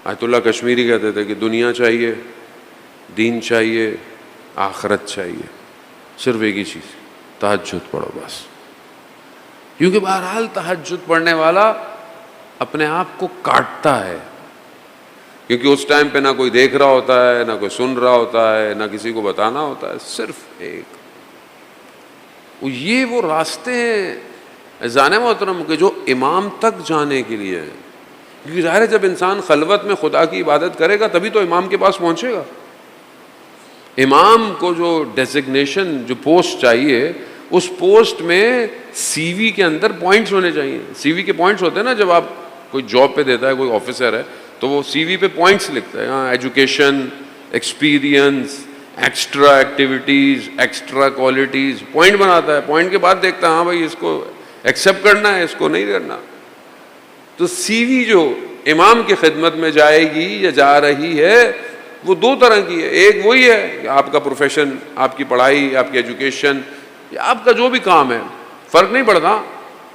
آیت اللہ کشمیری کہتے تھے کہ دنیا چاہیے، دین چاہیے، آخرت چاہیے، صرف ایک ہی چیز، تہجد پڑھو بس. کیونکہ بہرحال تہجد پڑھنے والا اپنے آپ کو کاٹتا ہے، کیونکہ اس ٹائم پہ نہ کوئی دیکھ رہا ہوتا ہے، نہ کوئی سن رہا ہوتا ہے، نہ کسی کو بتانا ہوتا ہے، صرف ایک. یہ وہ راستے ہیں عزیزان محترم کہ جو امام تک جانے کے لیے ہیں. کیونکہ ظاہر ہے جب انسان خلوت میں خدا کی عبادت کرے گا تبھی تو امام کے پاس پہنچے گا. امام کو جو ڈیزگنیشن، جو پوسٹ چاہیے، اس پوسٹ میں سی وی کے اندر پوائنٹس ہونے چاہیے. سی وی کے پوائنٹس ہوتے ہیں نا، جب آپ کوئی جاب پہ دیتا ہے کوئی آفیسر ہے تو وہ سی وی پہ پوائنٹس لکھتا ہے، ہاں education, experience, extra activities, extra qualities, point بناتا ہے. پوائنٹ کے بعد دیکھتا ہے ہاں بھائی اس کو ایکسیپٹ کرنا ہے، اس کو نہیں کرنا. تو سی وی جو امام کی خدمت میں جائے گی یا جا رہی ہے وہ دو طرح کی ہے. ایک وہی ہے کہ آپ کا پروفیشن، آپ کی پڑھائی، آپ کی ایجوکیشن، یا آپ کا جو بھی کام ہے، فرق نہیں پڑتا.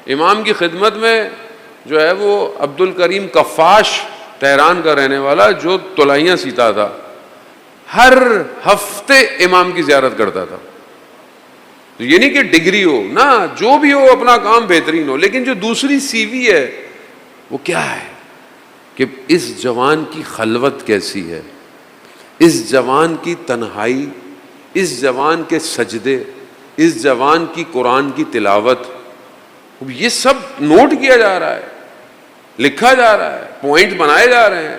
امام کی خدمت میں جو ہے وہ عبد الکریم کفاش تہران کا رہنے والا جو تلائیاں سیتا تھا، ہر ہفتے امام کی زیارت کرتا تھا. یہ نہیں کہ ڈگری ہو، نہ جو بھی ہو اپنا کام بہترین ہو، لیکن جو دوسری سی وی ہے وہ کیا ہے کہ اس جوان کی خلوت کیسی ہے، اس جوان کی تنہائی، اس جوان کے سجدے، اس جوان کی قرآن کی تلاوت. یہ سب نوٹ کیا جا رہا ہے، لکھا جا رہا ہے، پوائنٹ بنائے جا رہے ہیں.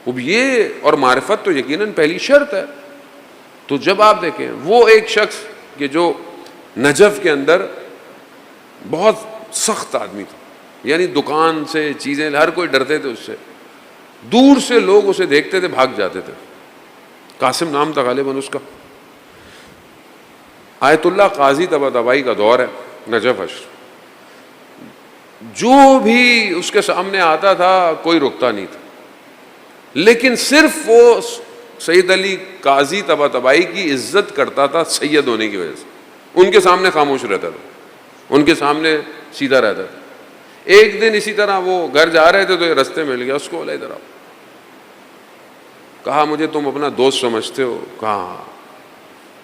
اب یہ اور معرفت تو یقیناً پہلی شرط ہے. تو جب آپ دیکھیں وہ ایک شخص کہ جو نجف کے اندر بہت سخت آدمی تھا، یعنی دکان سے چیزیں ہر کوئی ڈرتے تھے اس سے، دور سے لوگ اسے دیکھتے تھے بھاگ جاتے تھے. قاسم نام تھا غالباً اس کا. آیت اللہ قاضی طباطبائی کا دور ہے، نجف اشر. جو بھی اس کے سامنے آتا تھا کوئی رکتا نہیں تھا، لیکن صرف وہ سید علی قاضی طباطبائی کی عزت کرتا تھا سید ہونے کی وجہ سے. ان کے سامنے خاموش رہتا تھا، ان کے سامنے سیدھا رہتا تھا. ایک دن اسی طرح وہ گھر جا رہے تھے تو یہ رستے مل گیا اس کو، بولا ادھر آؤ. کہا مجھے تم اپنا دوست سمجھتے ہو؟ کہا ہاں.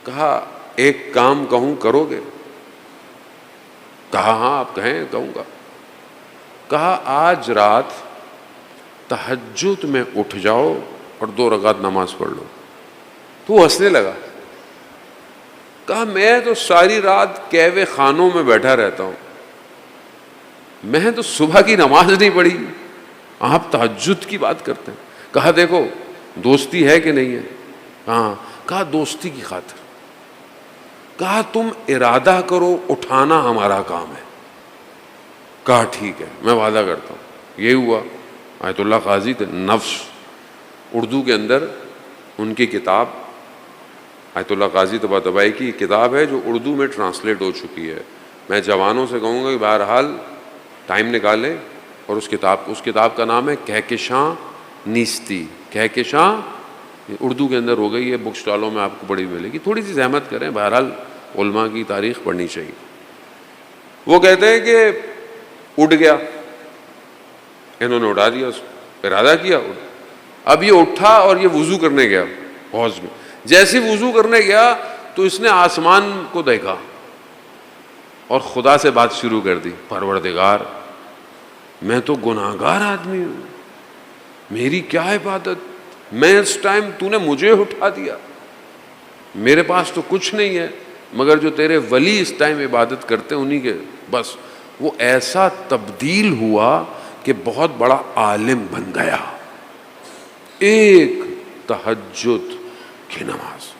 کہا ایک کام کہوں کرو گے؟ کہا ہاں آپ کہیں کہوں گا. کہا آج رات تہجد میں اٹھ جاؤ اور 2 رکعت نماز پڑھ لو. تو وہ ہنسنے لگا. کہا میں تو ساری رات کہوے خانوں میں بیٹھا رہتا ہوں، میں تو صبح کی نماز نہیں پڑھی، آپ تہجد کی بات کرتے ہیں. کہا دیکھو دوستی ہے کہ نہیں ہے؟ ہاں. کہا دوستی کی خاطر. کہا تم ارادہ کرو، اٹھانا ہمارا کام ہے. کہا ٹھیک ہے میں وعدہ کرتا ہوں. یہ ہوا. آیت اللہ قاضی تھے، نفس اردو کے اندر ان کی کتاب، آیت اللہ قاضی طباطبائی کی کتاب ہے جو اردو میں ٹرانسلیٹ ہو چکی ہے. میں جوانوں سے کہوں گا کہ بہرحال ٹائم نکالیں اور اس کتاب کا نام ہے کہکشاں نیستی. کہکشاں اردو کے اندر ہو گئی ہے، بک اسٹالوں میں آپ کو بڑی ملے گی. تھوڑی سی زحمت کریں، بہرحال علماء کی تاریخ پڑھنی چاہیے. وہ کہتے ہیں کہ اٹھ گیا، انہوں نے اٹھا دیا، اس ارادہ کیا. اب یہ اٹھا اور یہ وضو کرنے گیا حوض میں. جیسے وضو کرنے گیا تو اس نے آسمان کو دیکھا اور خدا سے بات شروع کر دی، پروردگار میں تو گناہگار آدمی ہوں، میری کیا عبادت، میں اس ٹائم تو نے مجھے اٹھا دیا، میرے پاس تو کچھ نہیں ہے، مگر جو تیرے ولی اس ٹائم عبادت کرتے ہیں انہی کے. بس وہ ایسا تبدیل ہوا کہ بہت بڑا عالم بن گیا. ایک تہجد کی نماز.